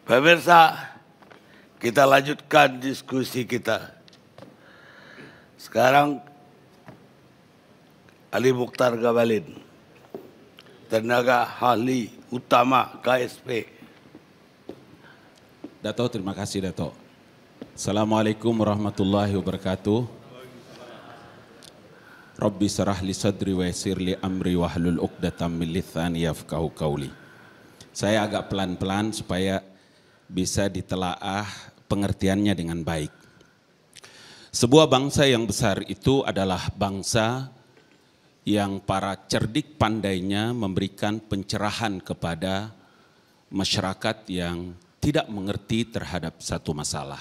Pemirsa, kita lanjutkan diskusi kita. Sekarang Ali Mukhtar Ngabalin, tenaga ahli utama KSP. Dato, terima kasih Dato. Assalamualaikum warahmatullahi wabarakatuh. Rabbi sarah li sadri wa yassir li amri wahlul 'uqdatam min lisani yafqahu qawli. Saya agak pelan-pelan supaya bisa ditelaah pengertiannya dengan baik. Sebuah bangsa yang besar itu adalah bangsa yang para cerdik pandainya memberikan pencerahan kepada masyarakat yang tidak mengerti terhadap satu masalah.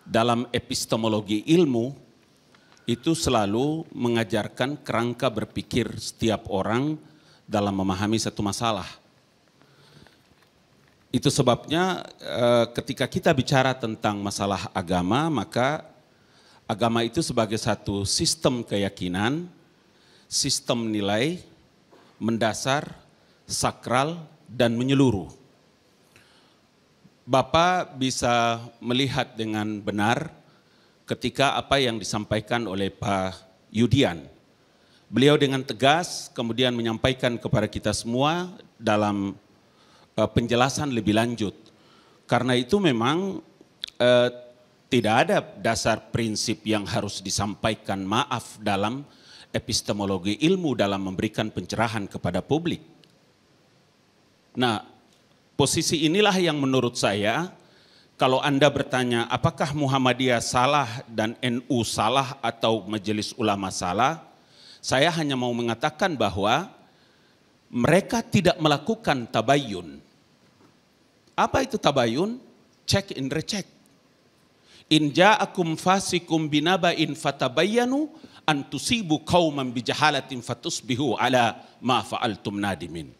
Dalam epistemologi ilmu itu selalu mengajarkan kerangka berpikir setiap orang dalam memahami satu masalah. Itu sebabnya ketika kita bicara tentang masalah agama, maka agama itu sebagai satu sistem keyakinan, sistem nilai, mendasar, sakral, dan menyeluruh. Bapak bisa melihat dengan benar ketika apa yang disampaikan oleh Pak Yudian. Beliau dengan tegas kemudian menyampaikan kepada kita semua dalam penjelasan lebih lanjut. Karena itu memang tidak ada dasar prinsip yang harus disampaikan maaf dalam epistemologi ilmu dalam memberikan pencerahan kepada publik. Nah, posisi inilah yang menurut saya, kalau Anda bertanya apakah Muhammadiyah salah dan NU salah atau Majelis Ulama salah, saya hanya mau mengatakan bahwa mereka tidak melakukan tabayyun. Apa itu tabayyun? Check and recheck. In ja'akum fasikum binaba'in fatabayyanu an tusibu qauman bijahalatin fatusbihu ala ma fa'altum nadimin.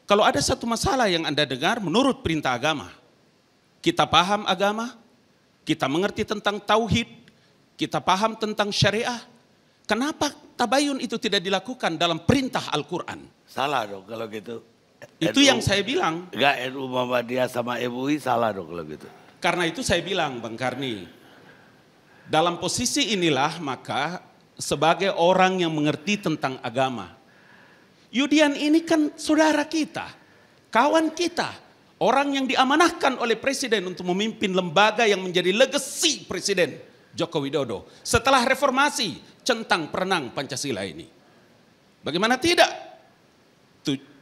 Kalau ada satu masalah yang Anda dengar menurut perintah agama, kita paham agama, kita mengerti tentang tauhid, kita paham tentang syariah, kenapa tabayun itu tidak dilakukan dalam perintah Al-Quran? Salah dong kalau gitu. Itu yang saya bilang. Enggak, NU Muhammadiyah sama MUI salah dong kalau gitu. Karena itu saya bilang, Bang Karni, dalam posisi inilah maka sebagai orang yang mengerti tentang agama, Yudian ini kan saudara kita, kawan kita, orang yang diamanahkan oleh Presiden untuk memimpin lembaga yang menjadi legasi Presiden Joko Widodo setelah reformasi centang perenang Pancasila ini. Bagaimana tidak?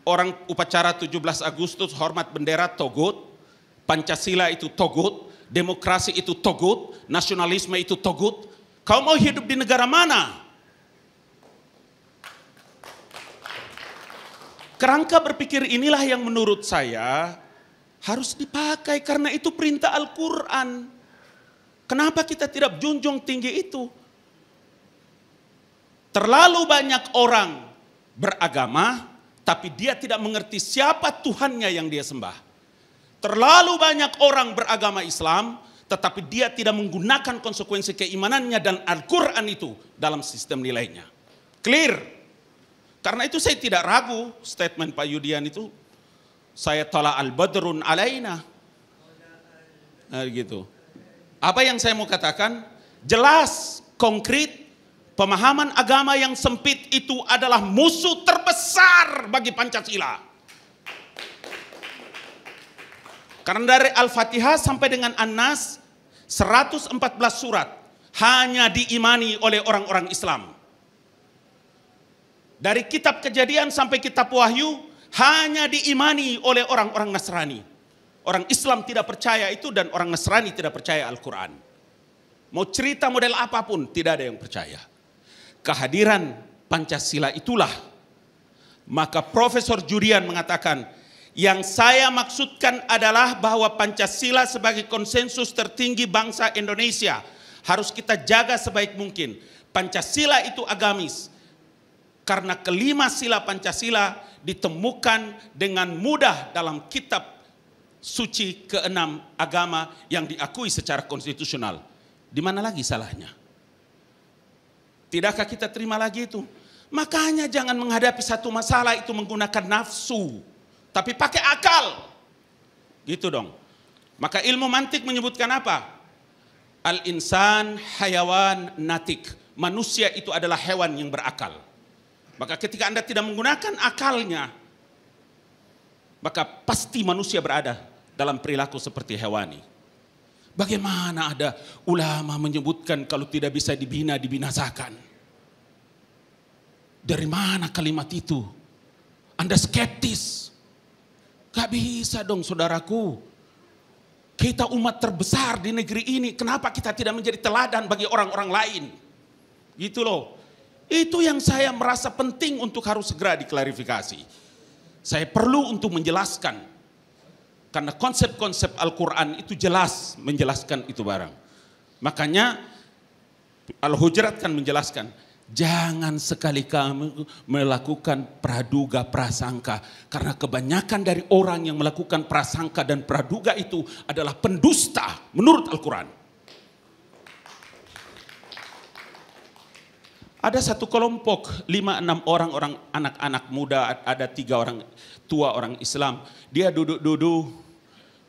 Orang upacara 17 Agustus hormat bendera togut, Pancasila itu togut, demokrasi itu togut, nasionalisme itu togut. Kau mau hidup di negara mana? Kerangka berpikir inilah yang menurut saya harus dipakai karena itu perintah Al-Quran. Kenapa kita tidak junjung tinggi itu? Terlalu banyak orang beragama tapi dia tidak mengerti siapa Tuhannya yang dia sembah. Terlalu banyak orang beragama Islam tetapi dia tidak menggunakan konsekuensi keimanannya dan Al-Quran itu dalam sistem nilainya. Clear. Karena itu saya tidak ragu statement Pak Yudian itu. Saya tala al-badrun alaina. Nah, gitu. Apa yang saya mau katakan? Jelas, konkret, pemahaman agama yang sempit itu adalah musuh terbesar bagi Pancasila. Karena dari Al-Fatihah sampai dengan An-Nas 114 surat hanya diimani oleh orang-orang Islam. Dari kitab Kejadian sampai kitab Wahyu hanya diimani oleh orang-orang Nasrani. Orang Islam tidak percaya itu dan orang Nasrani tidak percaya Al-Quran. Mau cerita model apapun tidak ada yang percaya. Kehadiran Pancasila itulah. Maka Profesor Judian mengatakan, yang saya maksudkan adalah bahwa Pancasila sebagai konsensus tertinggi bangsa Indonesia harus kita jaga sebaik mungkin. Pancasila itu agamis. Karena kelima sila Pancasila ditemukan dengan mudah dalam kitab suci keenam agama yang diakui secara konstitusional. Di mana lagi salahnya? Tidakkah kita terima lagi itu? Makanya jangan menghadapi satu masalah itu menggunakan nafsu, tapi pakai akal. Gitu dong. Maka ilmu mantik menyebutkan apa? Al-insan hayawan natik. Manusia itu adalah hewan yang berakal. Maka ketika Anda tidak menggunakan akalnya, maka pasti manusia berada dalam perilaku seperti hewani. Bagaimana ada ulama menyebutkan kalau tidak bisa dibina, dibinasakan? Dari mana kalimat itu? Anda skeptis. Gak bisa dong saudaraku. Kita umat terbesar di negeri ini, kenapa kita tidak menjadi teladan bagi orang-orang lain? Gitu loh. Itu yang saya merasa penting untuk harus segera diklarifikasi. Saya perlu untuk menjelaskan. Karena konsep-konsep Al-Quran itu jelas menjelaskan itu barang. Makanya Al-Hujurat kan menjelaskan, jangan sekali kamu melakukan praduga prasangka. Karena kebanyakan dari orang yang melakukan prasangka dan praduga itu adalah pendusta menurut Al-Quran. Ada satu kelompok 5-6 orang anak-anak muda, ada 3 orang tua orang Islam. Dia duduk-duduk,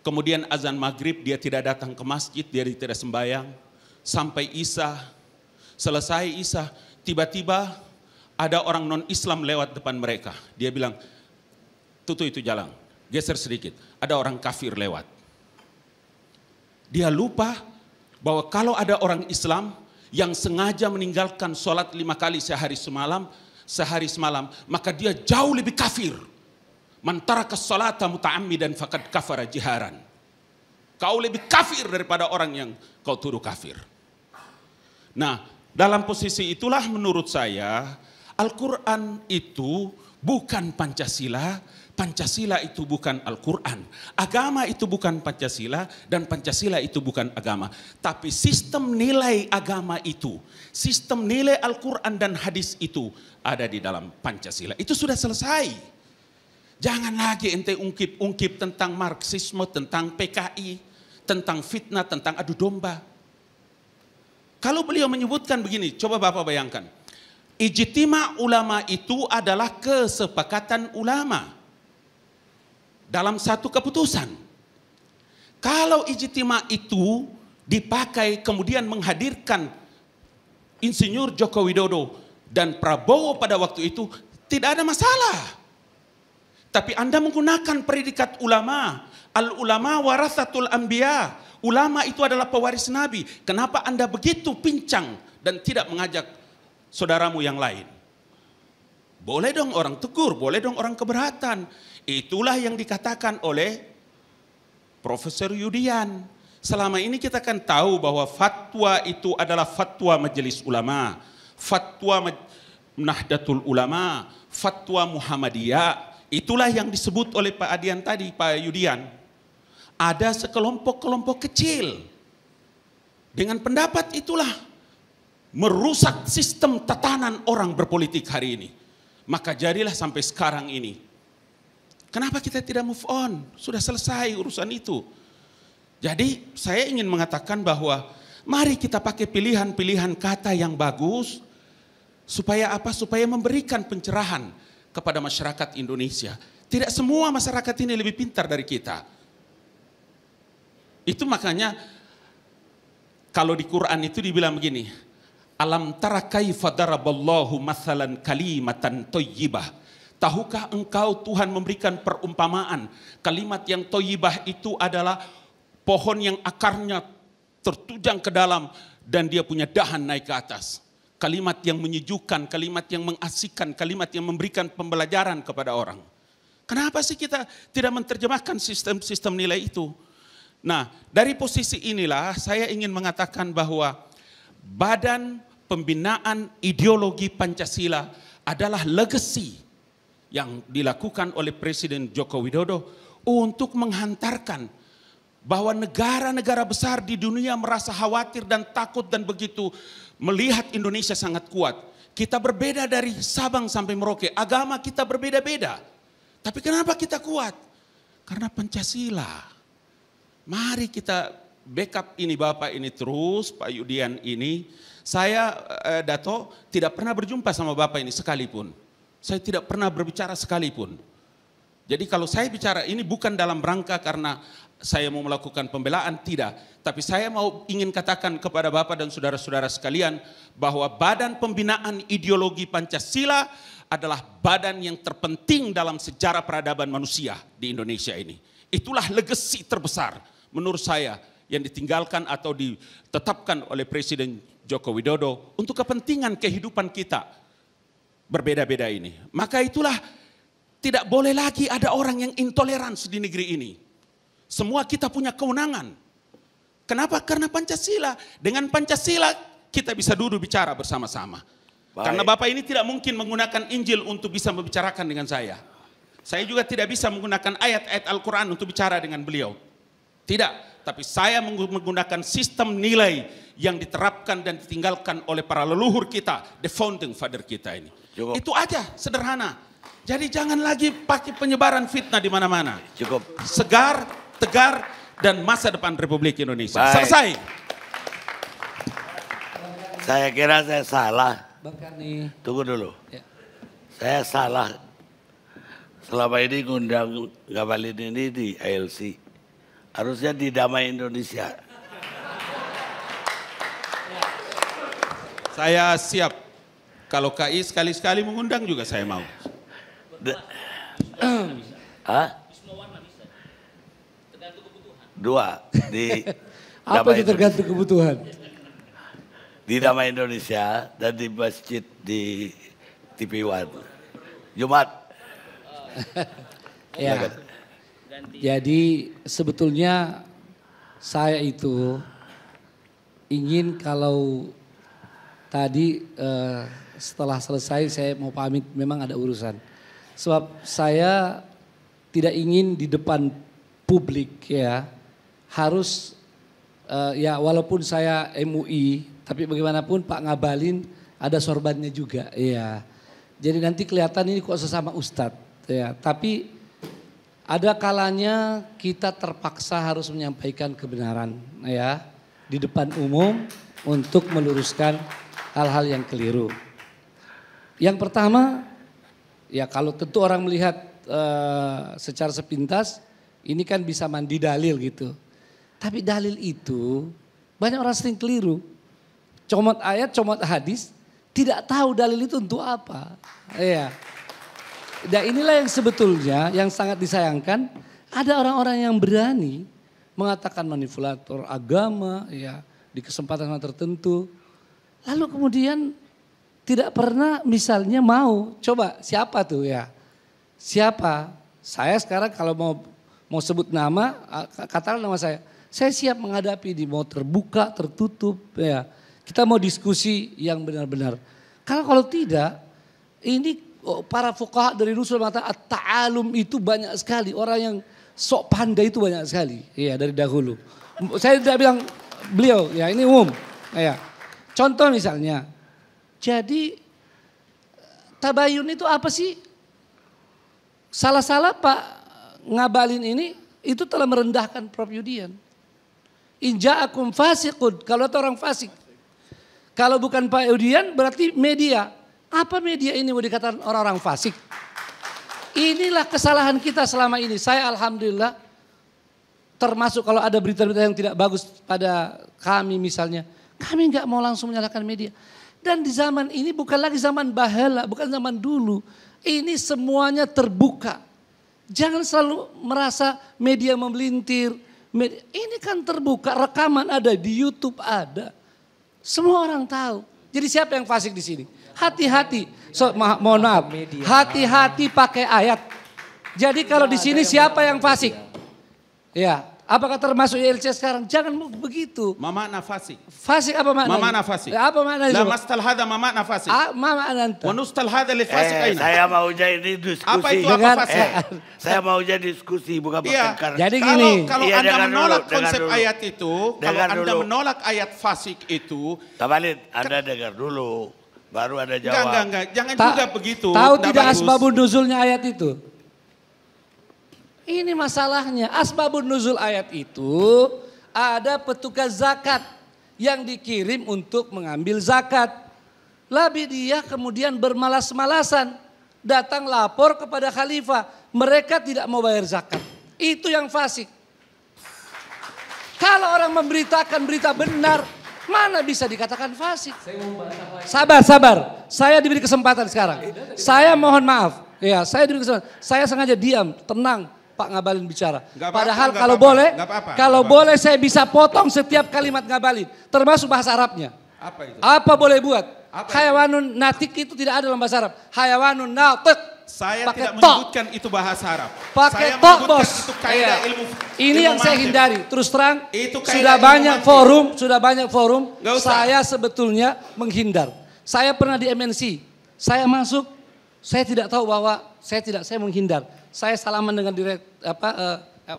kemudian azan maghrib dia tidak datang ke masjid, dia tidak sembahyang. Sampai Isya, selesai Isya, tiba-tiba ada orang non-Islam lewat depan mereka. Dia bilang, tutup itu jalan, geser sedikit. Ada orang kafir lewat. Dia lupa bahwa kalau ada orang Islam yang sengaja meninggalkan sholat 5 kali sehari semalam, maka dia jauh lebih kafir. Man taraka sholata muta'ammidan faqad kafara jiharan. Kau lebih kafir daripada orang yang kau tuduh kafir. Nah, dalam posisi itulah menurut saya Al-Quran itu bukan Pancasila, Pancasila itu bukan Al-Quran, agama itu bukan Pancasila, dan Pancasila itu bukan agama. Tapi sistem nilai agama itu, sistem nilai Al-Quran dan hadis itu ada di dalam Pancasila. Itu sudah selesai. Jangan lagi ente ungkip-ungkip tentang Marxisme, tentang PKI, tentang fitnah, tentang adu domba. Kalau beliau menyebutkan begini, coba Bapak bayangkan. Ijtima ulama itu adalah kesepakatan ulama dalam satu keputusan. Kalau ijtima itu dipakai kemudian menghadirkan Insinyur Joko Widodo dan Prabowo pada waktu itu, tidak ada masalah. Tapi Anda menggunakan predikat ulama. Al-ulama warasatul anbiya. Ulama itu adalah pewaris Nabi. Kenapa Anda begitu pincang dan tidak mengajak saudaramu yang lain? Boleh dong orang tegur, boleh dong orang keberatan. Itulah yang dikatakan oleh Profesor Yudian. Selama ini kita kan tahu bahwa fatwa itu adalah fatwa Majelis Ulama, fatwa Nahdlatul Ulama, fatwa Muhammadiyah. Itulah yang disebut oleh Pak Adian tadi, Pak Yudian. Ada sekelompok-kelompok kecil. Dengan pendapat itulah merusak sistem tatanan orang berpolitik hari ini. Maka jadilah sampai sekarang ini. Kenapa kita tidak move on? Sudah selesai urusan itu. Jadi saya ingin mengatakan bahwa mari kita pakai pilihan-pilihan kata yang bagus. Supaya apa? Supaya memberikan pencerahan kepada masyarakat Indonesia. Tidak semua masyarakat ini lebih pintar dari kita. Itu makanya kalau di Quran itu dibilang begini. Alam tara kaifa daraballahu mathalan kalimatan thayyibah. Tahukah engkau Tuhan memberikan perumpamaan. Kalimat yang thayyibah itu adalah pohon yang akarnya tertujang ke dalam dan dia punya dahan naik ke atas. Kalimat yang menyejukkan, kalimat yang mengasihkan, kalimat yang memberikan pembelajaran kepada orang. Kenapa sih kita tidak menerjemahkan sistem-sistem nilai itu? Nah, dari posisi inilah saya ingin mengatakan bahwa Badan Pembinaan Ideologi Pancasila adalah legacy yang dilakukan oleh Presiden Joko Widodo untuk menghantarkan bahwa negara-negara besar di dunia merasa khawatir dan takut dan begitu melihat Indonesia sangat kuat. Kita berbeda dari Sabang sampai Merauke, agama kita berbeda-beda. Tapi kenapa kita kuat? Karena Pancasila. Mari kita backup ini Bapak ini terus, Pak Yudian ini. Saya Dato tidak pernah berjumpa sama Bapak ini sekalipun. Saya tidak pernah berbicara sekalipun. Jadi kalau saya bicara ini bukan dalam rangka karena saya mau melakukan pembelaan, tidak. Tapi saya ingin katakan kepada Bapak dan saudara-saudara sekalian bahwa Badan Pembinaan Ideologi Pancasila adalah badan yang terpenting dalam sejarah peradaban manusia di Indonesia ini. Itulah legasi terbesar menurut saya yang ditinggalkan atau ditetapkan oleh Presiden Joko Widodo untuk kepentingan kehidupan kita berbeda-beda ini. Maka itulah tidak boleh lagi ada orang yang intoleransi di negeri ini. Semua kita punya kewenangan. Kenapa? Karena Pancasila. Dengan Pancasila kita bisa duduk bicara bersama-sama. Karena Bapak ini tidak mungkin menggunakan Injil untuk bisa membicarakan dengan saya. Saya juga tidak bisa menggunakan ayat-ayat Al-Quran untuk bicara dengan beliau. Tidak, tapi saya menggunakan sistem nilai yang diterapkan dan ditinggalkan oleh para leluhur kita, the founding father kita ini. Cukup. Itu aja, sederhana. Jadi jangan lagi pakai penyebaran fitnah di mana-mana. Cukup. Segar, tegar, dan masa depan Republik Indonesia. Baik. Selesai. Saya kira saya salah. Bang Karni. Tunggu dulu. Ya. Saya salah. Selama ini ngundang Ngabalin ini di ILC. Harusnya di Damai Indonesia. Saya siap. Kalau KI sekali-sekali mengundang juga saya mau. Hah? Dua di Apa Damai itu tergantung kebutuhan? di Damai Indonesia dan di masjid di TV One. Jumat. Ya. Jadi sebetulnya saya itu ingin kalau tadi setelah selesai saya mau pamit, memang ada urusan. Sebab saya tidak ingin di depan publik ya harus ya walaupun saya MUI tapi bagaimanapun Pak Ngabalin ada sorbannya juga ya. Jadi nanti kelihatan ini kok sesama ustadz ya. Tapi ada kalanya kita terpaksa harus menyampaikan kebenaran ya di depan umum untuk meluruskan hal-hal yang keliru. Yang pertama ya kalau tentu orang melihat secara sepintas ini kan bisa mandi dalil gitu. Tapi dalil itu banyak orang sering keliru. Comot ayat, comot hadis, tidak tahu dalil itu untuk apa. Iya. Dan inilah yang sebetulnya yang sangat disayangkan, ada orang-orang yang berani mengatakan manipulator agama ya di kesempatan tertentu. Lalu kemudian tidak pernah misalnya mau coba siapa tuh ya? Siapa? Saya sekarang kalau mau sebut nama, katakan nama saya. Saya siap menghadapi di mau terbuka, tertutup ya. Kita mau diskusi yang benar-benar. Karena kalau tidak, ini para fuqaha dari Rasul mengatakan at-ta'alum itu banyak sekali. Orang yang sok pandai itu banyak sekali. Iya dari dahulu. Saya tidak bilang beliau, ya ini umum. Ya. Contoh misalnya, jadi tabayun itu apa sih? Salah-salah Pak Ngabalin ini itu telah merendahkan Prof Yudian. Inja'akum fasiqun, kalau itu orang fasik. Kalau bukan Pak Yudian berarti media. Apa media ini mau dikatakan orang-orang fasik? Inilah kesalahan kita selama ini. Saya alhamdulillah termasuk kalau ada berita-berita yang tidak bagus pada kami misalnya. Kami nggak mau langsung menyalahkan media. Dan di zaman ini bukan lagi zaman bahala, bukan zaman dulu. Ini semuanya terbuka. Jangan selalu merasa media memelintir. Ini kan terbuka, rekaman ada, di YouTube ada. Semua orang tahu. Jadi siapa yang fasik di sini? Hati-hati. Mohon maaf. Hati-hati pakai ayat. Jadi kalau di sini siapa yang fasik? Ya, apakah termasuk ILC sekarang? Jangan begitu. Mama nafasi. Fasik apa maknanya? Mama nafasi. Apa maknanya? La mastal hada mama nafasi. Mama anta. Wa nustal hada li fasik aina. Saya mau jadi diskusi. Apa itu Dengar, apa fasik? Saya mau jadi diskusi bukan Iya. bertengkar. Jadi gini. Kalau Iya, Anda dengar menolak dulu, dengar konsep dulu. ayat itu, kalau Dengar Anda dulu. menolak ayat fasik itu, Ngabalin, Anda dengar dulu. Baru ada jawab. enggak, jangan juga begitu. Tahu Nggak tidak bagus. asbabun nuzulnya ayat itu? Ini masalahnya. Asbabun nuzul ayat itu ada petugas zakat yang dikirim untuk mengambil zakat. Lalu dia kemudian bermalas-malasan. datang lapor kepada khalifah. Mereka tidak mau bayar zakat. Itu yang fasik. Kalau orang memberitakan berita benar, mana bisa dikatakan fasik? Sabar. Saya diberi kesempatan sekarang. Saya mohon maaf. Ya, saya diberi kesempatan. Saya sengaja diam, tenang Pak Ngabalin bicara. Padahal kalau boleh saya bisa potong setiap kalimat Ngabalin, termasuk bahasa Arabnya. Apa itu? Apa boleh buat? Hayawanun natik itu tidak ada dalam bahasa Arab. Hayawanun natik. Saya Pakai tidak menyebutkan itu bahasa Arab. Pakai Saya tok, menyebutkan bos. itu kaidah Iya. ilmu. Ini yang saya mantik. hindari. Terus terang, Itu kaidah sudah ilmu banyak forum. Nggak usah. Saya sebetulnya menghindar. Saya pernah di MNC. Saya masuk, saya tidak tahu bahwa saya menghindar. Saya salaman dengan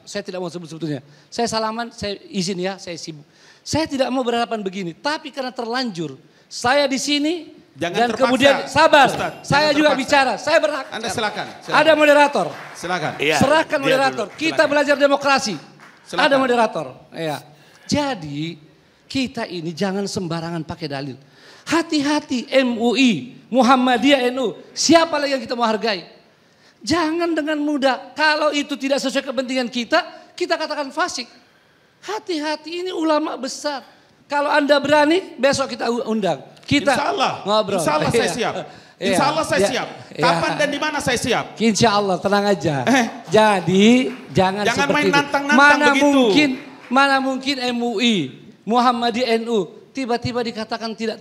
saya tidak mau sebut sebetulnya. Saya salaman, saya izin ya, saya sibuk. Saya tidak mau berhadapan begini, tapi karena terlanjur, saya di sini. Jangan Dan terpaksa. kemudian sabar, Ustaz, saya jangan juga terpaksa. bicara, saya berhak. Anda silakan. Ada moderator. Silakan. Iya, Serahkan dia moderator. dulu. Kita belajar demokrasi. Silakan. Ada moderator. Ya. Jadi kita ini jangan sembarangan pakai dalil. Hati-hati MUI, Muhammadiyah NU. Siapa lagi yang kita mau hargai? Jangan dengan mudah. Kalau itu tidak sesuai kepentingan kita katakan fasik. Hati-hati, ini ulama besar. Kalau Anda berani, besok kita undang. Kita Insya Allah. ngobrol. Insya Allah saya Iya. siap. Iya. Insya Allah saya Ya. siap. Iya. Kapan dan di mana saya siap? Insya Allah, tenang aja. Jadi jangan Jangan seperti main itu. nantang-nantang begitu. Mana mungkin MUI, Muhammadiyah NU tiba-tiba dikatakan tidak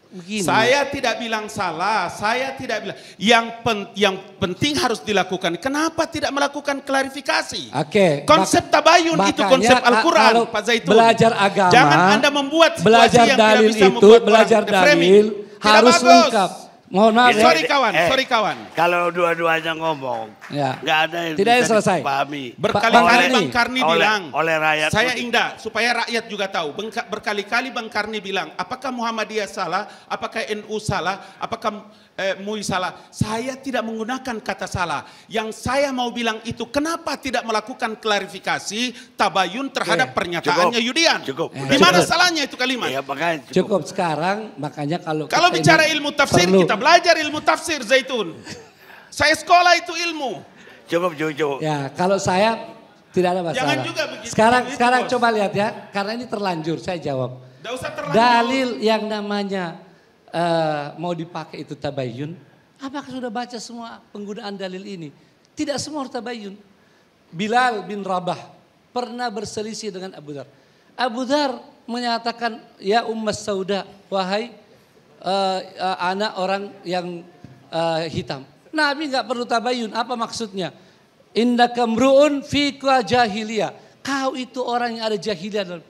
begini. Saya tidak bilang salah, saya tidak bilang. Yang penting harus dilakukan. Kenapa tidak melakukan klarifikasi? Oke. Konsep tabayun itu makanya konsep Al-Quran, kalau Pak Zaitun. belajar agama, Jangan Anda membuat situasi belajar yang tidak dalil bisa itu, membuat orang belajar deframing. dalil Tidak harus bagus. lengkap. Mohon maaf ya. Sorry kawan, sorry kawan. Kalau dua-duanya ngomong, Ya. nggak ada yang Tidak ada bisa selesai. dipahami. Berkali-kali Bang Bang Karni bilang, oleh rakyat. saya indah supaya rakyat juga tahu. Berkali-kali Bang Karni bilang, apakah Muhammadiyah salah, apakah NU salah, apakah MUI salah. Saya tidak menggunakan kata salah. Yang saya mau bilang itu, kenapa tidak melakukan klarifikasi tabayun terhadap pernyataannya Yudian? Cukup. Di mana salahnya itu kalimat? Ya, makanya Cukup sekarang, makanya kalau Kalau kita bicara ini ilmu tafsir, perlu- kita belajar ilmu tafsir, Zaitun. Saya sekolah itu ilmu. cukup. Ya, kalau saya tidak ada masalah. Jangan juga begitu, Sekarang Bos. coba lihat ya, karena ini terlanjur saya jawab. Tidak usah terlanjur. Dalil yang namanya mau dipakai itu tabayun. Apakah sudah baca semua penggunaan dalil ini? Tidak semua harus tabayun. Bilal bin Rabah pernah berselisih dengan Abu Dhar. Abu Dhar menyatakan, ya Ummas Sauda, wahai anak orang yang hitam. Nabi nggak perlu tabayun. Apa maksudnya? Indaka mru'un fika jahiliyah. Kau itu orang yang ada jahiliyah.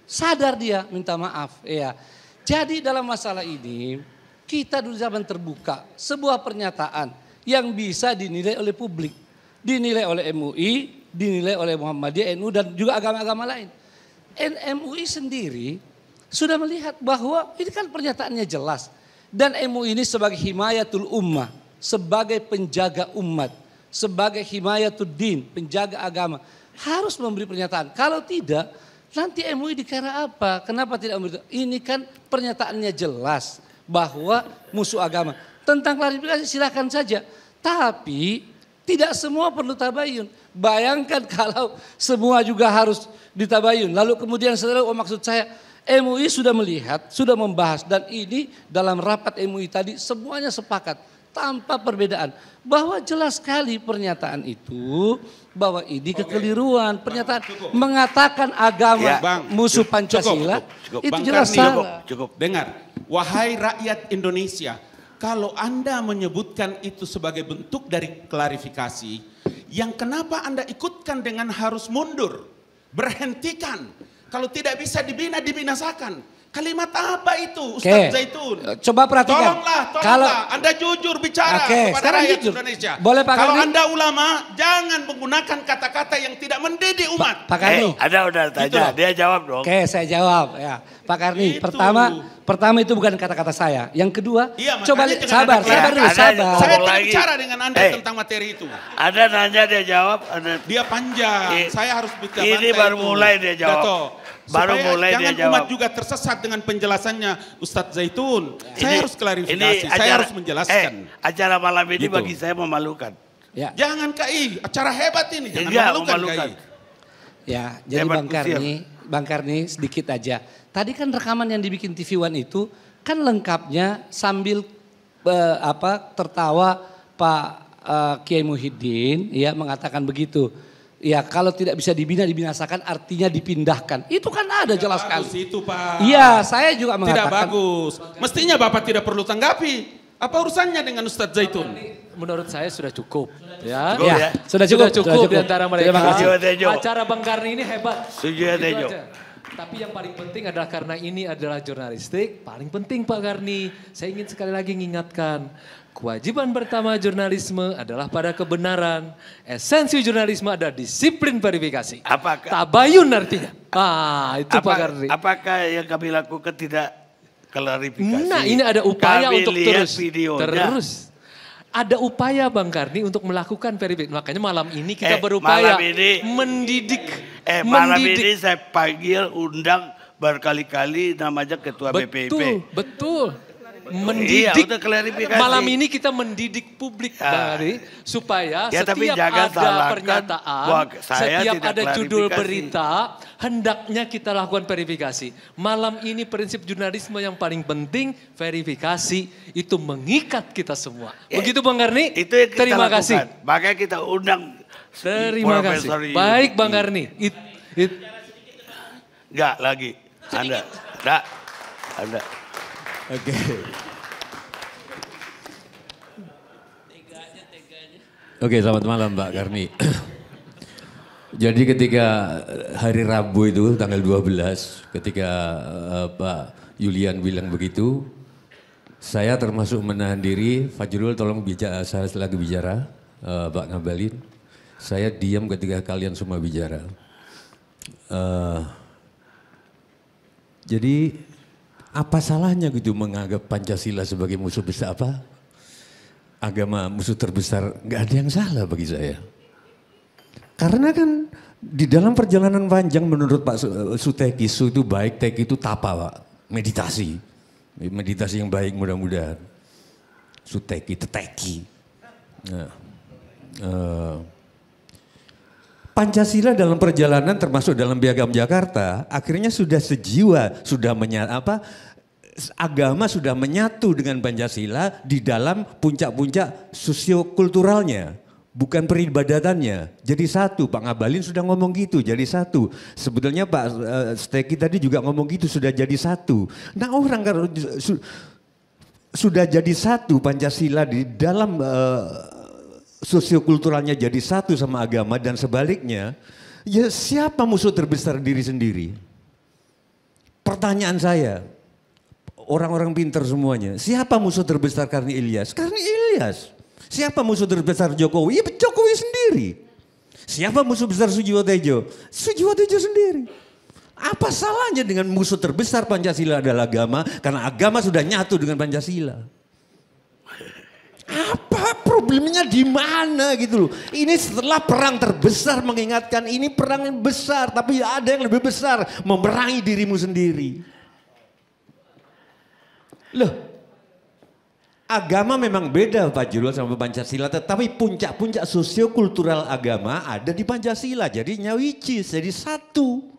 Sadar dia, minta maaf. Ya. Jadi dalam masalah ini kita dulu zaman terbuka. Sebuah pernyataan yang bisa dinilai oleh publik. Dinilai oleh MUI, dinilai oleh Muhammadiyah, NU dan juga agama-agama lain. MUI sendiri sudah melihat bahwa ini kan pernyataannya jelas. Dan MUI ini sebagai himayatul ummah, sebagai penjaga umat, sebagai himayatul din, penjaga agama, harus memberi pernyataan. Kalau tidak, nanti MUI dikira apa? Kenapa tidak memberi? Ini kan pernyataannya jelas bahwa musuh agama. Tentang klarifikasi silakan saja. Tapi tidak semua perlu tabayun. Bayangkan kalau semua juga harus ditabayun. Lalu kemudian saudara, maksud saya MUI sudah melihat, sudah membahas. Dan ini dalam rapat MUI tadi semuanya sepakat tanpa perbedaan. Bahwa jelas sekali pernyataan itu bahwa ini kekeliruan. Pernyataan mengatakan agama Ya, Bang, musuh cukup, Pancasila cukup. itu Bang jelas Karni, salah. Cukup. Dengar, wahai rakyat Indonesia, kalau Anda menyebutkan itu sebagai bentuk dari klarifikasi, yang kenapa Anda ikutkan dengan harus mundur, berhentikan, kalau tidak bisa dibina, dibinasakan. Kalimat apa itu, Ustaz Zaitun? Coba perhatikan. Tolonglah, Anda jujur bicara kepada sekarang rakyat jujur. Indonesia. Boleh Pak Kalau Karni? Anda ulama, jangan menggunakan kata-kata yang tidak mendidik umat. Pak Karni. Ada udah tanya, Gitu loh. dia jawab dong. Oke, saya jawab ya. Pak Karni, Itu. pertama itu bukan kata-kata saya. Yang kedua, Iya, coba makanya jangan sabar ada dulu, ada- sabar. ada- Saya Ngomong tidak lagi. bicara dengan Anda tentang materi itu. Ada nanya dia jawab. Ada. Dia panjang, I- saya harus bicara. ini baru mulai dia jawab. Baru mulai jangan dia jawab. umat juga tersesat dengan penjelasannya Ustadz Zaitun. Saya harus klarifikasi, ini saya harus menjelaskan. Acara malam ini Gitu. bagi saya memalukan. Ya. Jangan KI, acara hebat ini, jangan Enggak, memalukan memalukan. KI. Ya, jadi Hebat Bang Karni sedikit aja. Tadi kan rekaman yang dibikin TV One itu kan lengkapnya sambil tertawa Pak Kiai Muhyiddin ya mengatakan begitu. Ya kalau tidak bisa dibinasakan artinya dipindahkan. Itu kan ada jelas sekali. Bagus itu Pak. Iya, saya juga Tidak mengatakan. bagus. Mestinya Bapak tidak perlu tanggapi. Apa urusannya dengan Ustadz Zaitun? Menurut saya sudah cukup. Ya, Cukup ya? Sudah cukup. di antara mereka. Terima kasih. Tejo. Acara Bang Karni ini hebat. Setuju ya, Itu Tejo. aja. Tapi yang paling penting adalah karena ini adalah jurnalistik, paling penting Pak Karni. Saya ingin sekali lagi mengingatkan, kewajiban pertama jurnalisme adalah pada kebenaran. Esensi jurnalisme adalah disiplin verifikasi. Apakah- Tabayun artinya. Ah, itu Pak Karni. Apakah yang kami lakukan tidak klarifikasi? Nah, ini ada upaya Kami untuk lihat terus. videonya. Ada upaya Bang Karni untuk melakukan verifikasi. Makanya malam ini kita berupaya malam ini- mendidik. Malam ini saya panggil, undang berkali-kali namanya Ketua BPIP. Betul. Iya, Mendidik. untuk klarifikasi. Malam ini kita mendidik publik Ya. Bang Karni. Supaya Ya, tapi setiap jangan ada salahkan pernyataan, bahwa saya setiap tidak ada judul klarifikasi. berita, hendaknya kita lakukan verifikasi. Malam ini prinsip jurnalisme yang paling penting, verifikasi. Itu mengikat kita semua. Begitu Bang Karni? Itu yang kita Terima lakukan. kasih. Makanya kita undang Terima kasih. Profesor Yudi. Baik Bang Karni. Enggak lagi. Anda. Oke. Oke, selamat malam Mbak Karni. Jadi ketika hari Rabu itu tanggal 12 ketika Pak Julian bilang begitu, saya termasuk menahan diri. Fajrul tolong bicara, saya lagi bicara, Pak Ngabalin. Saya diam ketika kalian semua bicara. Jadi apa salahnya gitu menganggap Pancasila sebagai musuh besar apa? Agama musuh terbesar, nggak ada yang salah bagi saya. Karena kan di dalam perjalanan panjang menurut Pak Suteki, Su itu baik, Teki itu tapa Pak, meditasi. Meditasi yang baik mudah-mudahan. Suteki, Teteki. Nah, Pancasila dalam perjalanan termasuk dalam Piagam Jakarta akhirnya sudah sejiwa, sudah agama sudah menyatu dengan Pancasila di dalam puncak-puncak sosiokulturalnya, bukan peribadatannya. Jadi satu, Pak Ngabalin sudah ngomong gitu, jadi satu. Sebetulnya Pak Steki tadi juga ngomong gitu, sudah jadi satu. Nah orang kalau sudah jadi satu Pancasila di dalam sosiokulturalnya jadi satu sama agama dan sebaliknya, ya siapa musuh terbesar diri sendiri? Pertanyaan saya, orang-orang pintar semuanya, siapa musuh terbesar Karni Ilyas? Karni Ilyas. Siapa musuh terbesar Jokowi? Ya Jokowi sendiri. Siapa musuh besar Sujiwo Tejo? Sujiwo Tejo sendiri. Apa salahnya dengan musuh terbesar Pancasila adalah agama? Karena agama sudah nyatu dengan Pancasila. Apa problemnya di mana gitu loh. Ini setelah perang terbesar mengingatkan ini perang yang besar. Tapi ada yang lebih besar, memerangi dirimu sendiri. Loh, agama memang beda Pak Julul sama Pancasila. Tetapi puncak-puncak sosiokultural agama ada di Pancasila. Jadi nyawicis, jadi satu.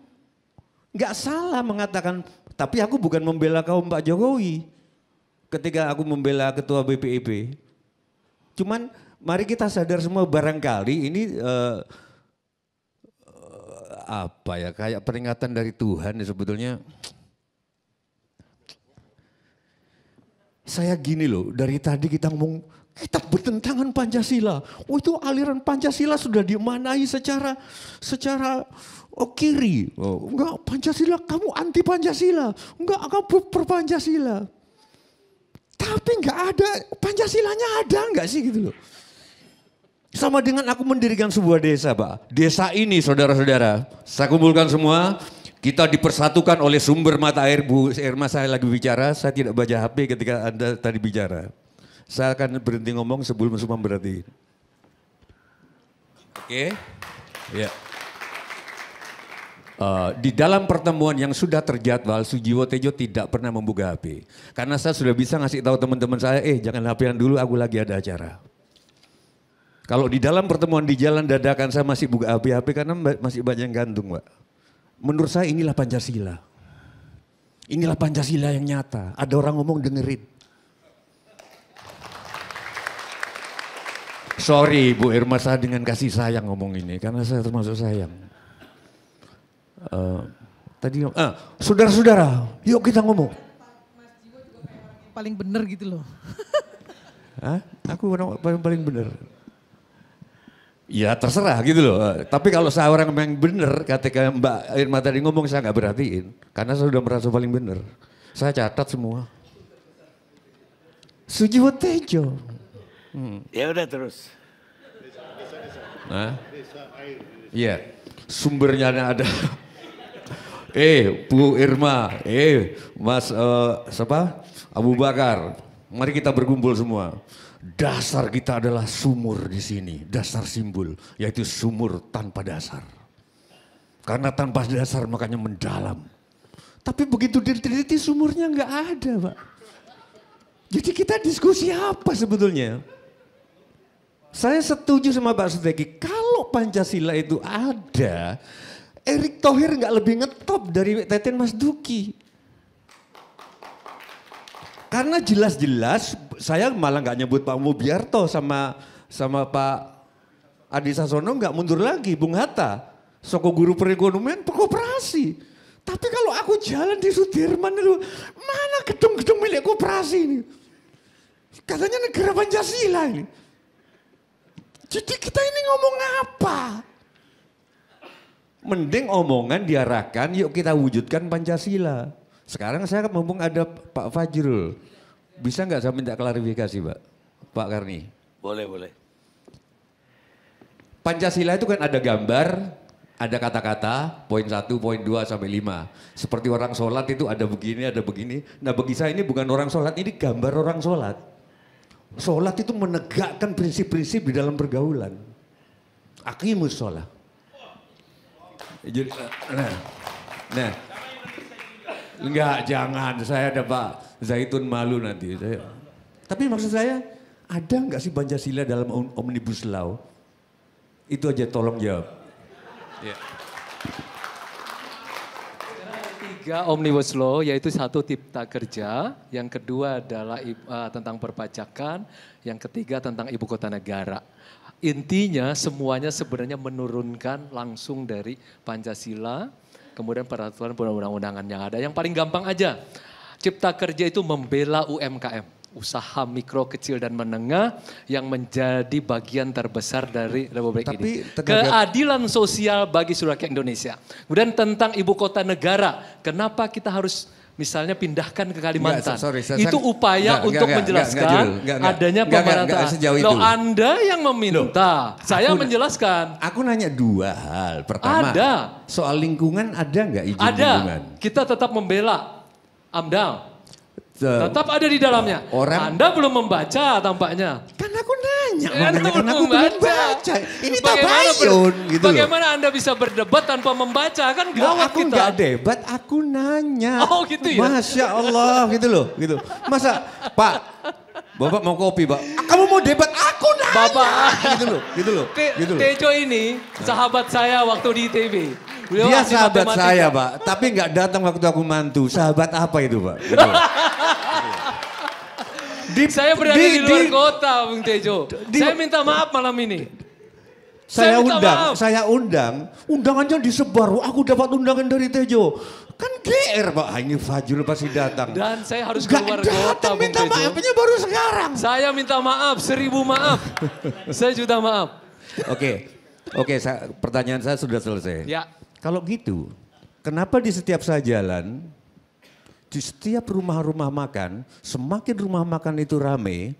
Gak salah mengatakan, tapi aku bukan membela kaum Pak Jokowi. Ketika aku membela ketua BPIP. Cuman mari kita sadar semua barangkali ini apa ya, kayak peringatan dari Tuhan ya sebetulnya. Saya gini loh, dari tadi kita ngomong kita bertentangan Pancasila. Oh itu aliran Pancasila sudah dimanai secara kiri. Oh, enggak Pancasila, kamu anti Pancasila. Enggak, kamu per Pancasila. Tapi enggak ada, Pancasilanya ada enggak sih gitu loh. Sama dengan aku mendirikan sebuah desa Pak. Desa ini saudara-saudara, saya kumpulkan semua. Kita dipersatukan oleh sumber mata air. Bu Irma saya lagi bicara, saya tidak baca HP ketika Anda tadi bicara. Saya akan berhenti ngomong sebelum semua berarti. Oke? Ya. Di dalam pertemuan yang sudah terjadwal, Sujiwo Tejo tidak pernah membuka HP. Karena saya sudah bisa ngasih tahu teman-teman saya, jangan HP-an dulu, aku lagi ada acara. Kalau di dalam pertemuan di jalan dadakan saya masih buka HP karena masih banyak yang gantung, Pak. Menurut saya inilah Pancasila. Inilah Pancasila yang nyata. Ada orang ngomong dengerin. Sorry Bu Irma, saya dengan kasih sayang ngomong ini karena saya termasuk sayang. Saudara-saudara, yuk kita ngomong. Mas Jiwo juga kayak orang yang paling bener gitu loh. Hah? Aku orang paling bener. Ya terserah gitu loh. Tapi kalau saya orang yang bener, ketika Mbak Irma tadi ngomong saya nggak perhatiin. Karena saya sudah merasa paling bener. Saya catat semua. Sujiwo Tejo. Ya udah terus. Iya, sumbernya ada. Bu Irma, Mas Abu Bakar, mari kita berkumpul semua. Dasar kita adalah sumur di sini, dasar simbol, yaitu sumur tanpa dasar. Karena tanpa dasar makanya mendalam. Tapi begitu diteliti sumurnya nggak ada, Pak. Jadi kita diskusi apa sebetulnya? Saya setuju sama Pak Suteki, kalau Pancasila itu ada, Erick Thohir nggak lebih ngetop dari Teten Mas Duki. Karena jelas-jelas saya malah nggak nyebut Pak Mubiarto sama Pak Adi Sasono nggak mundur lagi, Bung Hatta, Soko Guru Perekonomian Koperasi. Tapi kalau aku jalan di Sudirman itu, mana gedung-gedung milik koperasi ini? Katanya negara Pancasila ini. Jadi kita ini ngomong apa? Mending omongan diarahkan, yuk kita wujudkan Pancasila. Sekarang saya mumpung ada Pak Fajrul. Bisa nggak saya minta klarifikasi Pak Karni? Boleh. Pancasila itu kan ada gambar, ada kata-kata, poin 1, poin 2 sampai 5. Seperti orang sholat itu ada begini, ada begini. Nah bagi saya ini bukan orang sholat, ini gambar orang sholat. Sholat itu menegakkan prinsip-prinsip di dalam pergaulan. Aqimus sholat. Nah, enggak, jangan. Saya ada Pak Zaitun malu nanti. Tapi maksud saya, ada enggak sih Pancasila dalam Omnibus Law? Itu aja tolong jawab. Ya. 3 Omnibus Law, yaitu 1 Cipta Kerja, yang kedua adalah tentang perpajakan, yang ketiga tentang ibu kota negara. Intinya semuanya sebenarnya menurunkan langsung dari Pancasila, kemudian peraturan perundang-undangan yang ada. Yang paling gampang aja, Cipta Kerja itu membela UMKM, usaha mikro, kecil dan menengah yang menjadi bagian terbesar dari Republik ini. Keadilan sosial bagi seluruh rakyat Indonesia. Kemudian tentang ibu kota negara, kenapa kita harus misalnya pindahkan ke Kalimantan. Itu upaya untuk menjelaskan adanya pemerataan. Loh Anda yang meminta, saya menjelaskan. Aku nanya 2 hal. Pertama, ada. Soal lingkungan ada nggak izin lingkungan? Ada, kita tetap membela AMDAL. Tetap ada di dalamnya. Anda belum membaca tampaknya. Kan aku nanya, Anda kan aku belum baca. Ini tabayun gitu loh. Bagaimana Anda bisa berdebat tanpa membaca? Kan gawat aku kita. Enggak debat, aku nanya. Oh gitu ya? Masya Allah gitu loh. Gitu. Masa Pak, Bapak mau kopi Pak? Kamu mau debat, aku nanya. Bapak. Gitu loh. Tejo ini sahabat saya waktu di ITB. Dia sahabat saya Pak, tapi nggak datang waktu aku mantu. Sahabat apa itu Pak? Gitu. Saya berada di luar kota Bung Tejo. Saya minta maaf malam ini. Saya undang, undangannya disebar. Aku dapat undangan dari Tejo. Kan GR Pak, ini Fajrul pasti datang. Dan saya harus keluar kota Bung Tejo. Minta maafnya baru sekarang. Saya minta maaf, 1000 maaf. Saya juta maaf. Oke, pertanyaan saya sudah selesai. Ya. Kalau gitu, kenapa di setiap saya jalan, di setiap rumah-rumah makan, semakin rumah makan itu rame,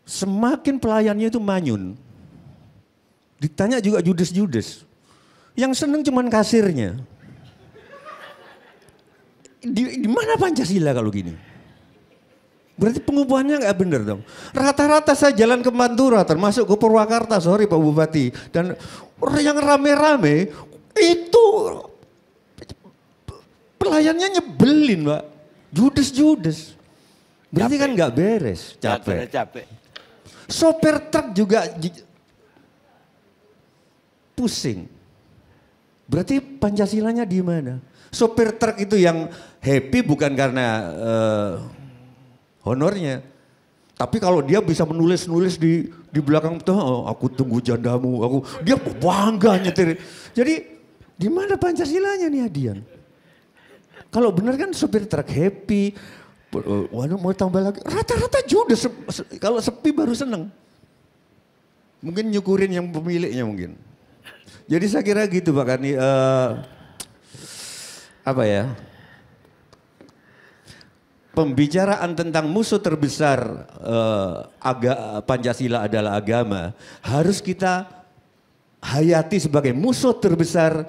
semakin pelayannya itu manyun. Ditanya juga judes-judes. Yang seneng cuman kasirnya. Di mana Pancasila kalau gini? Berarti pengupahannya nggak benar dong. Rata-rata saya jalan ke Pantura, termasuk ke Purwakarta, sorry Pak Bupati. Dan yang rame-rame, Itu pelayannya nyebelin, Pak. Judes. Berarti kan nggak beres, capek. Sopir truk juga pusing. Berarti Pancasilanya di mana? Sopir truk itu yang happy bukan karena honornya. Tapi kalau dia bisa menulis di belakang tuh, oh, aku tunggu jandamu, dia bangga nyetir. Jadi di mana Pancasilanya nih Adian? Kalau benar kan sopir truk happy, waduh mau tambah lagi, rata-rata juga kalau sepi baru seneng. Mungkin nyukurin yang pemiliknya mungkin. Jadi saya kira gitu Pak Karni, apa ya? Pembicaraan tentang musuh terbesar Pancasila adalah agama, harus kita hayati sebagai musuh terbesar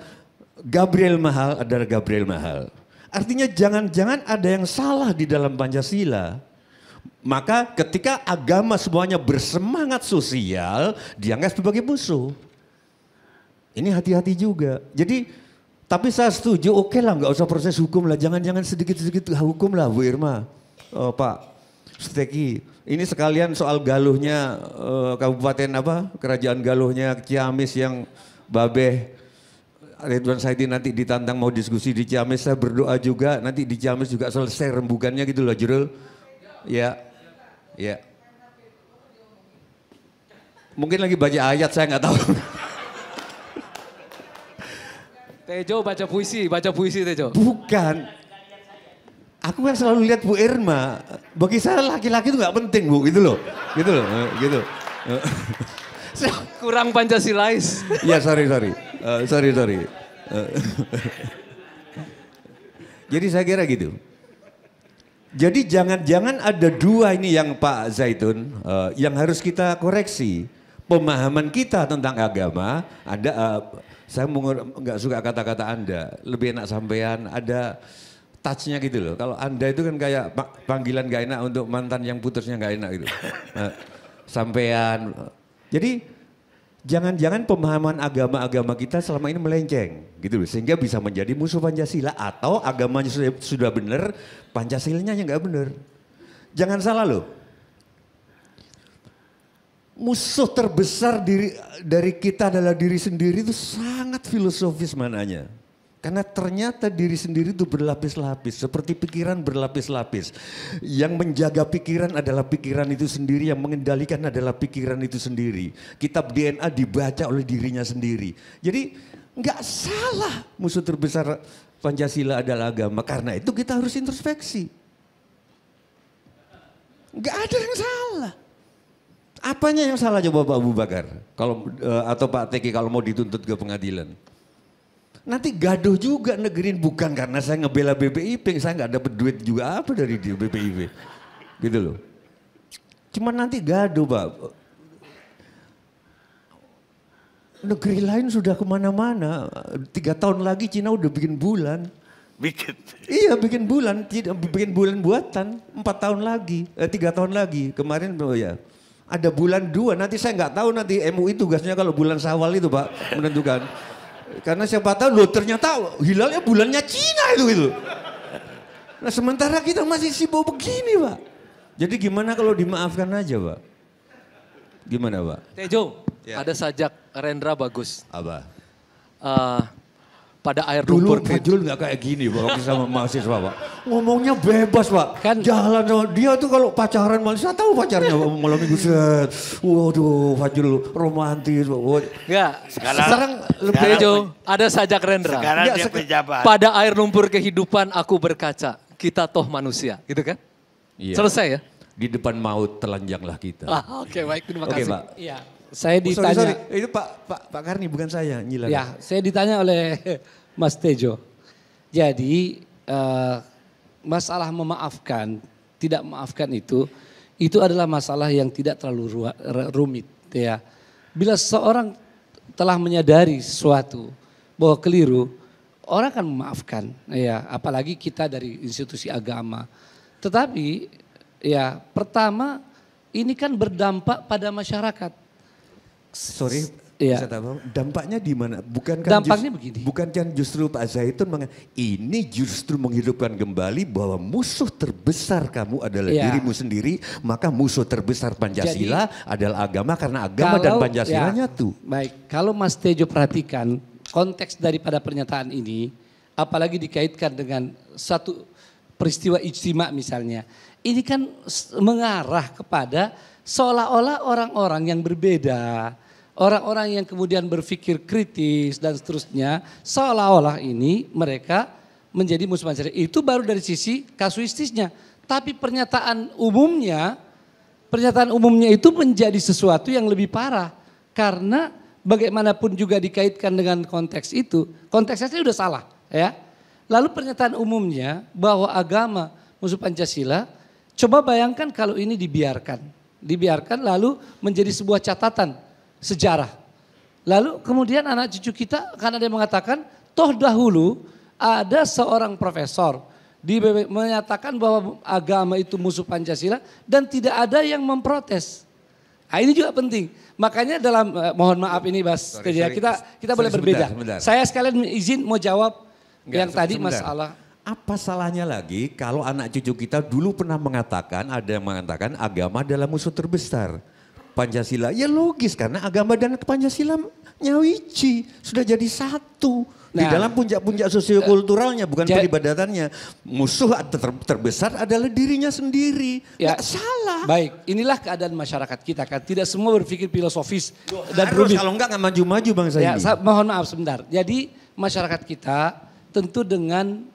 Gabriel Mahal adalah Gabriel Mahal. Artinya jangan-jangan ada yang salah di dalam Pancasila. Maka ketika agama semuanya bersemangat sosial, dianggap sebagai musuh. Ini hati-hati juga. Jadi, tapi saya setuju, oke lah nggak usah proses hukum lah. Jangan-jangan sedikit-sedikit hukum lah Bu Irma. Pak Steki, ini sekalian soal galuhnya Kabupaten Kerajaan Galuhnya Ciamis yang Babeh Ridwan Saidi nanti ditantang mau diskusi di Ciamis, saya berdoa juga nanti di Ciamis juga selesai rembukannya gitu loh Jurul. Ya. Mungkin lagi baca ayat saya nggak tahu. Tejo baca puisi Tejo. Bukan. Aku yang selalu lihat Bu Irma, bagi saya laki-laki itu nggak penting Bu, gitu loh. Kurang Pancasilais. Ya sorry. Jadi saya kira gitu. Jadi jangan-jangan ada dua ini yang Pak Zaitun yang harus kita koreksi. Pemahaman kita tentang agama ada, saya nggak suka kata-kata Anda, lebih enak sampean ada touch-nya gitu loh. Kalau Anda itu kan kayak panggilan gak enak untuk mantan yang putusnya gak enak gitu. Sampean. Jadi jangan-jangan pemahaman agama-agama kita selama ini melenceng gitu loh. Sehingga bisa menjadi musuh Pancasila atau agamanya sudah benar, Pancasilanya yang gak benar. Jangan salah loh. Musuh terbesar dari kita adalah diri sendiri itu sangat filosofis mananya. Karena ternyata diri sendiri itu berlapis-lapis, seperti pikiran berlapis-lapis. Yang menjaga pikiran adalah pikiran itu sendiri, yang mengendalikan adalah pikiran itu sendiri. Kitab DNA dibaca oleh dirinya sendiri. Jadi nggak salah musuh terbesar Pancasila adalah agama. Karena itu kita harus introspeksi. Nggak ada yang salah. Apanya yang salah coba Pak Abu Bakar? Atau Pak Teki kalau mau dituntut ke pengadilan? Nanti gaduh juga negerin, bukan karena saya ngebela BPIP, saya nggak dapat duit juga apa dari dia BPIP, gitu loh. Cuma nanti gaduh Pak. Negeri lain sudah kemana-mana, 3 tahun lagi Cina udah bikin bulan. Iya bikin bulan, bikin bulan buatan, 4 tahun lagi, 3 tahun lagi. Kemarin ya ada bulan 2, nanti saya nggak tahu nanti MUI tugasnya kalau bulan Syawal itu Pak menentukan. Karena siapa tahu loh ternyata hilalnya bulannya Cina itu gitu. Nah sementara kita masih sibuk begini Pak. Jadi gimana kalau dimaafkan aja Pak? Gimana Pak? Tejo, Ya. ada sajak Rendra bagus. Apa? Pada air Dulu lumpur Fajrul nggak kayak gini Pak, waktu sama mahasiswa Pak. Ngomongnya bebas Pak. Kan- Jalan sama dia tuh kalau pacaran malah saya tahu pacarnya malam minggu set. Waduh Fajrul romantis Pak. Enggak. Sekarang lebih Tejo, ada sajak Rendra. Sekarang Enggak, dia pejabat. Pada air lumpur kehidupan aku berkaca. Kita toh manusia, gitu kan? Iya. Selesai ya? Di depan maut telanjanglah kita. Oke, baik, terima Oke kasih. Pak. Iya, saya Oh, ditanya. sorry. Itu Pak Karni bukan saya nyilang. Ya, saya ditanya oleh Mas Tejo. Jadi masalah memaafkan, tidak memaafkan itu adalah masalah yang tidak terlalu rumit ya. Bila seorang telah menyadari sesuatu bahwa keliru, orang akan memaafkan ya, apalagi kita dari institusi agama. Tetapi ya pertama ini kan berdampak pada masyarakat. Sorry, Iya. Ustaz Abang, dampaknya di mana? Dampaknya begini. Bukankah justru Pak Zaitun ini justru menghidupkan kembali bahwa musuh terbesar kamu adalah Iya. dirimu sendiri, maka musuh terbesar Pancasila adalah agama karena agama dan Pancasilanya tuh. Baik, kalau Mas Tejo perhatikan konteks daripada pernyataan ini, apalagi dikaitkan dengan satu peristiwa ijtima misalnya, ini kan mengarah kepada seolah-olah orang-orang yang berbeda, orang-orang yang kemudian berpikir kritis dan seterusnya, seolah-olah ini mereka menjadi musuh Pancasila. Itu baru dari sisi kasuistisnya. Tapi pernyataan umumnya itu menjadi sesuatu yang lebih parah. Karena bagaimanapun juga dikaitkan dengan konteks itu, konteksnya sudah salah. Ya. Lalu pernyataan umumnya bahwa agama musuh Pancasila, coba bayangkan kalau ini dibiarkan lalu menjadi sebuah catatan sejarah. Lalu kemudian anak cucu kita karena dia mengatakan toh dahulu ada seorang profesor menyatakan bahwa agama itu musuh Pancasila dan tidak ada yang memprotes. Nah, ini juga penting. Makanya dalam mohon maaf ini Mas Tejo, kita boleh berbeda. Sebentar. Saya sekalian izin mau jawab yang tadi sebentar. masalah. Apa salahnya lagi kalau anak cucu kita dulu pernah mengatakan, ada yang mengatakan agama adalah musuh terbesar Pancasila. Ya logis karena agama dan Pancasila nyawiji, sudah jadi satu. Di dalam puncak-puncak sosiokulturalnya bukan peribadatannya. Musuh terbesar adalah dirinya sendiri. Ya, nggak salah. Baik, inilah keadaan masyarakat kita kan. Tidak semua berpikir filosofis dan Harus, rumit. kalau enggak maju-maju bangsa Ya, ini. mohon maaf sebentar. Jadi masyarakat kita tentu dengan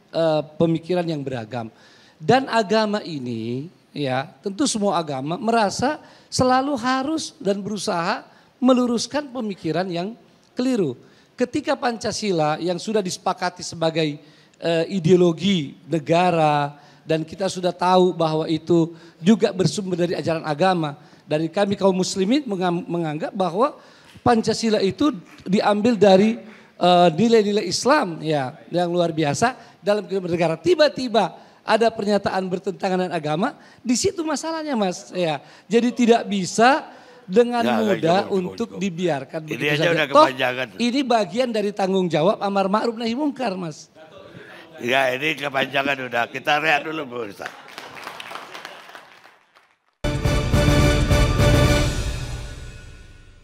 pemikiran yang beragam. Dan agama ini ya tentu semua agama merasa selalu harus dan berusaha meluruskan pemikiran yang keliru. Ketika Pancasila yang sudah disepakati sebagai ideologi negara dan kita sudah tahu bahwa itu juga bersumber dari ajaran agama. Dari kami kaum muslimin menganggap bahwa Pancasila itu diambil dari nilai-nilai Islam ya yang luar biasa dalam kehidupan negara. Tiba-tiba ada pernyataan bertentangan dengan agama, di situ masalahnya Mas ya. Jadi tidak bisa dengan mudah untuk dibiarkan begitu Ini aja saja. udah Toh, kepanjangan. ini bagian dari tanggung jawab amar ma'ruf nahi mungkar Mas. Ya ini kepanjangan udah. Kita rehat dulu Bu Ustaz.